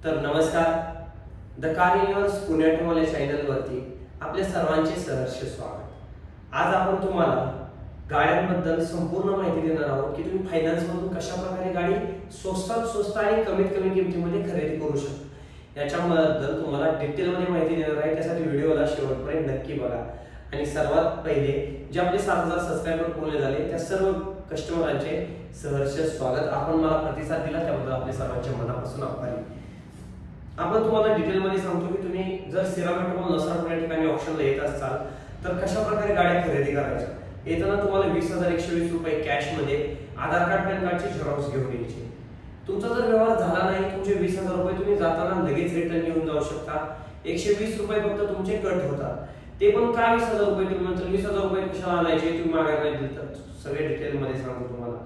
तर नमस्कार, the car universe पुण्याटोल या चॅनलवरती आपल्या सर्वांचे सहर्ष स्वागत। आज आपण तुम्हाला गाड्यांबद्दल संपूर्ण माहिती देणार आहोत की तुम्ही फायनान्समधून कशा प्रकारे गाडी स्वस्तात स्वस्त आणि कमीत कमी किमतीमध्ये खरेदी करू शकता याच्याबद्दल तुम्हाला डिटेलमध्ये माहिती देणार आहे। त्यासाठी व्हिडिओला शेवटपर्यंत नक्की बघा। आणि सर्वात पहिले जे आपले 7000 सबस्क्रायबर पूर्ण झाले त्या सर्व कस्टमरांचे सहर्ष स्वागत। आपण मला प्रतिसाद दिला त्याबद्दल आपले सर्वांच्या मनापासून आभारी। आपण तुम्हाला डिटेलमध्ये सांगतो की तुम्ही जर सिरामेटमॉल नसापूर या ठिकाणी ऑप्शनला येत असाल तर कशा प्रकारे गाड्या खरेदी करायच्या। येताना तुम्हाला 20,120 रुपये कॅश मध्ये आधार कार्ड पॅन कार्डची झेरॉक्स घेऊन यायची। तुमचा जर व्यवहार झाला नाही तुमचे 20,000 रुपये तुम्ही जाताना लगेच रिटर्न घेऊन जाऊ शकता। 120 रुपये फक्त तुमचे कट होतात। ते पण का 20,000 रुपये तुम्ही म्हणता 20,000 रुपये कशाला आणायचे तुम्ही मागे नाही दिले तर सगळे डिटेल मध्ये सांगतो तुम्हाला।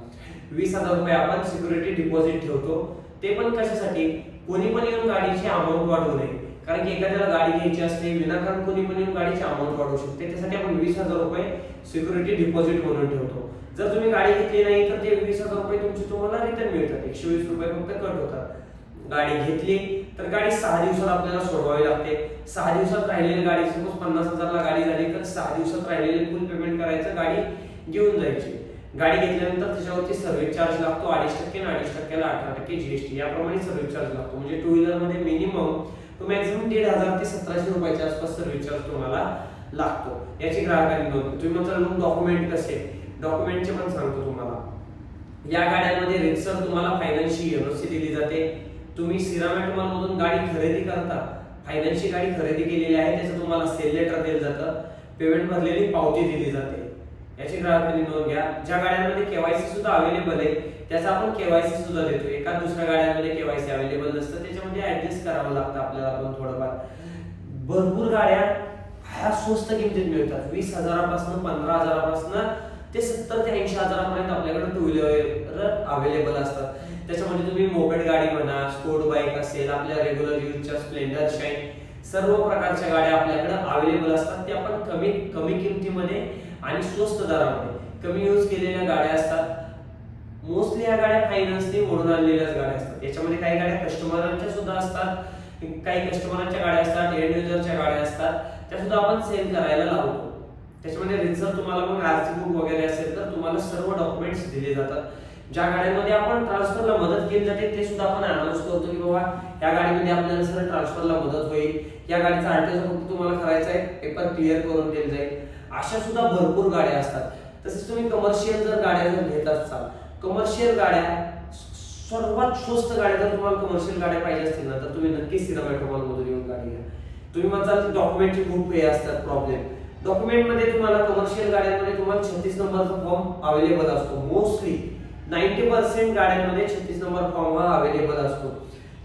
20,000 रुपये आपण सिक्युरिटी डिपॉझिट ठेवतो ते पण कशासाठी, कोणी पण येऊन गाडीची अमाउंट वाढवू नये, कारण की एखाद्याला गाडी घ्यायची असते विनाकारण कोणी पण येऊन गाडीची अमाउंट वाढवू शकते। त्यासाठी आपण 20,000 रुपये सिक्युरिटी डिपॉझिट म्हणून ठेवतो। जर तुम्ही गाडी घेतली नाही तर ते 20,000 रुपये तुमचे तुम्हाला रिटर्न मिळतात। 120 रुपये फक्त कट होतात। गाडी घेतली तर गाडी 6 दिवसात आपल्याला सोडवावी लागते। 6 दिवसात राहिलेली गाडी सपोज 50,000 ला गाडी झाली तर 6 दिवसात राहिलेले फुल पेमेंट करायचं, गाडी घेऊन जायची। गाडी घेतल्यानंतर त्याच्यावरती सर्व्हिस चार्ज लागतो 2.5% आणि 2.5%ला 18% जीएसटी याप्रमाणे सर्व्हिस चार्ज लागतो। म्हणजे टू व्हीलर मध्ये मिनिमम तो मॅक्सिमम 1,500 ते 1,700 रुपयाच्या आसपास सर्व्हिस चार्ज तुम्हाला लागतो। याची ग्राहकांनी नोंद। तुम्ही म्हणता मग डॉक्युमेंट कसे, डॉक्युमेंटचे पण सांगतो तुम्हाला। या गाड्यांमध्ये रितसर तुम्हाला फायनान्सची एनओसी दिली जाते। तुम्ही सिरामेटमॉल मधून गाडी खरेदी करता, फायनान्सची गाडी खरेदी केलेली आहे त्याचं तुम्हाला सेल लेटर दिलं जातं, पेमेंट भरलेली पावती दिली जाते। याची ग्राहकांनी नोंद घ्या। ज्या गाड्यांमध्ये केवायसी सुद्धा अवेलेबल आहे त्याचा आपण केवायसी सुद्धा देतो। एका दुसऱ्या गाड्यांमध्ये केवायसी अवेलेबल नसतं, त्याच्यामध्ये ऍडजस्ट करावं लागतं आपल्याला पण थोडंफार। भरपूर गाड्या ह्या स्वस्त किमतीत मिळतात। 20,000 पासून 15,000 पासून ते 70,000 ते 80,000 पर्यंत आपल्याकडे टू व्हीलर अवेलेबल असतात। त्याच्यामध्ये तुम्ही मोपेड गाडी म्हणा, स्पोर्ट बाईक असेल, आपल्या रेग्युलर यूजच्या स्प्लेंडर, शाईन सर्व प्रकारच्या गाड्या आपल्याकडे अवेलेबल असतात। ते आपण कमी किमतीमध्ये आणि स्वस्त दरामध्ये कमी यूज केलेल्या गाड्या असतात। मोस्टली या गाड्या फायनान्सने ओढून आणलेल्याच गाड्या असतात। याच्यामध्ये काही गाड्या कस्टमरांच्या सुद्धा असतात, काही कस्टमरांच्या गाड्या असतात, एंड युजरच्या गाड्या असतात, त्या सुद्धा आपण सेल करायला लावतो। त्याच्यामध्ये रितसर तुम्हाला मग आरसी बुक वगैरे असेल तर तुम्हाला सर्व डॉक्युमेंट्स दिले जातात। ज्या गाड्यांमध्ये आपण ट्रान्सफरला मदत केली जाते ते सुद्धा आपण अनाउन्स करतो की बाबा या गाडीमध्ये आपल्याला सर ट्रान्सफरला मदत होईल, या गाडीचा आरटीओ फक्त तुम्हाला करायचा आहे, पेपर क्लिअर करून दिले जाईल। अशा सुद्धा भरपूर गाड्या असतात। तसेच तुम्ही कमर्शियल जर गाड्या जर घेत असाल, कमर्शियल गाड्या सर्वात स्वस्त गाड्या जर तुम्हाला कमर्शियल गाड्या पाहिजे असतील ना तर तुम्ही नक्कीच सिरामेटमॉल मधून येऊन गाडी घ्या। तुम्ही म्हणताल डॉक्युमेंटची खूप हे असतात प्रॉब्लेम। डॉक्युमेंट मध्ये तुम्हाला कमर्शियल गाड्यांमध्ये तुम्हाला 36 नंबरचा फॉर्म अवेलेबल असतो। मोस्टली 90% गाड्यांमध्ये 36 नंबर फॉर्म हा अवेलेबल असतो।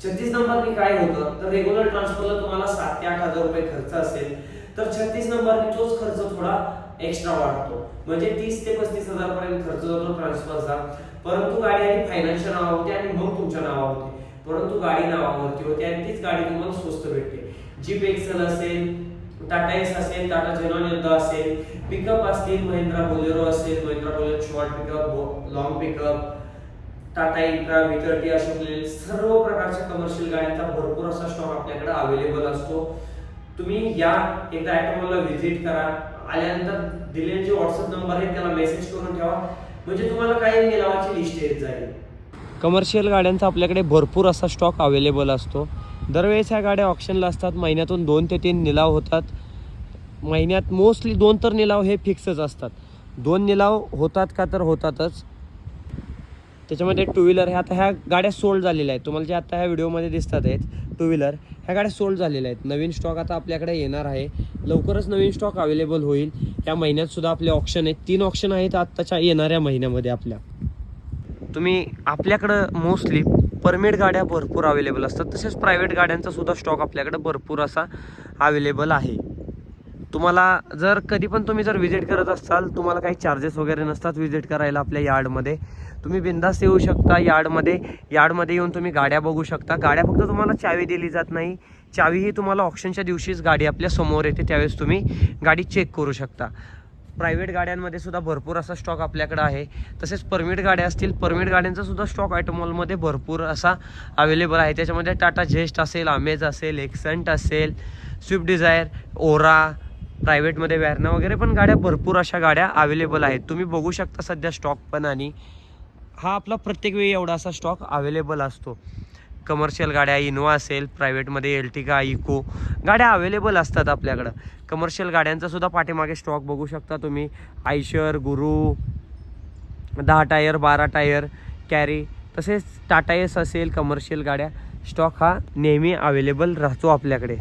36 नंबरनी काय होतं तर रेग्युलर ट्रान्सफरला तुम्हाला 7,000 ते 8,000 रुपये खर्च असेल तर 36 नंबरनी तोच खर्च थोडा एक्स्ट्रा वाढतो, म्हणजे 30,000 ते 35,000 पर्यंत खर्च जातो ट्रान्सफरचा। परंतु गाडी आधी फायनान्सच्या नावावर होते आणि मग तुमच्या नावावर होते, परंतु गाडी नावावरती होते आणि तीच गाडी तुम्हाला स्वस्त भेटते। जीप एक्सेल असेल, टाटा एस असेल, टाटा झेनॉन योद्धा असेल, पिकअप असतील, महिंद्रा बोलेरो असेल, Mahindra Bolero short pickup, long pickup, Tata intra, V30 अशा सर्व प्रकारच्या कमर्शियल गाड्यांचा भरपूर असा स्टॉक आपल्याकडे अवेलेबल असतो। तुम्ही या एकदा ॲटोमॉलला व्हिजिट करा, आल्यानंतर दिलेले जे व्हॉट्सअप नंबर आहे त्याला मेसेज करून ठेवा, म्हणजे तुम्हाला काही निलावाची लिस्ट येत जाईल। कमर्शियल गाड्यांचा आपल्याकडे भरपूर असा स्टॉक अवेलेबल असतो। दरवेळेस ह्या गाड्या ऑप्शनला असतात। महिन्यातून 2 ते 3 निलाव होतात। महिन्यात मोस्टली 2 तर निलाव हे फिक्सच असतात। 2 निलाव होतात का तर होतातच। त्याच्यामध्ये टू व्हीलर ह्या गाड्या सोल्ड झालेल्या आहेत। तुम्हाला जे आता ह्या व्हिडिओमध्ये दिसतात आहेत टू व्हीलर ह्या गाड्या सोल्ड झालेल्या आहेत। नवीन स्टॉक आता आपल्याकडे येणार आहे, लवकरच नवीन स्टॉक अवेलेबल होईल। या महिन्यात सुद्धा आपले ऑप्शन आहेत, 3 ऑप्शन आहेत आत्ताच्या येणाऱ्या महिन्यामध्ये आपल्या। तुम्ही आपल्याकडं मोस्टली परमिट गाड्या भरपूर अवेलेबल असतात, तसेच प्रायव्हेट गाड्यांचा सुद्धा स्टॉक आपल्याकडे भरपूर असा अवेलेबल आहे। तुम्हाला जर कधी पण तुम्ही जर व्हिजिट करत असाल तुम्हाला काही चार्जेस वगैरे नसतात व्हिजिट करायला आपल्या यार्डमध्ये। तुम्ही बिंदास्त येऊ शकता यार्डमध्ये येऊन तुम्ही गाड्या बघू शकता। गाड्या फक्त तुम्हाला चावी दिली जात नाही, चावी ही तुम्हाला ऑप्शनच्या दिवशीच गाडी आपल्या समोर येते, त्यावेळेस तुम्ही गाडी चेक करू शकता। प्रायव्हेट गाड्यांमध्ये सुद्धा भरपूर असा स्टॉक आपल्याकडे आहे. तसेच परमिट गाड्या असतील, परमिट गाड्यांचा सुद्धा स्टॉक ऑटोमॉलमध्ये भरपूर असा अवेलेबल आहे. त्याच्यामध्ये टाटा झेस्ट असेल, अमेज असेल, एक्सेंट असेल, स्विफ्ट डिझायर, ओरा, प्रायव्हेटमध्ये व्हॅरना वगैरे पण गाड्या, भरपूर अशा गाड्या अवेलेबल आहेत. तुम्ही बघू शकता सध्या स्टॉक पण. आणि हा आपला प्रत्येक वेळी एवढा असा स्टॉक अवेलेबल असतो. कमर्शियल गाड्या, इनोवा असेल, प्रायव्हेटमध्ये एल्टिगा, इको गाड्या अवेलेबल असतात आपल्याकडं. कमर्शियल गाड्यांचा सुद्धा पाठीमागे स्टॉक बघू शकता तुम्ही. आयशर, गुरु, 10 टायर, 12 टायर, कॅरी, तसेच टाटा एस असेल, कमर्शियल गाड्या स्टॉक हा नेहमी अवेलेबल राहतो आपल्याकडे.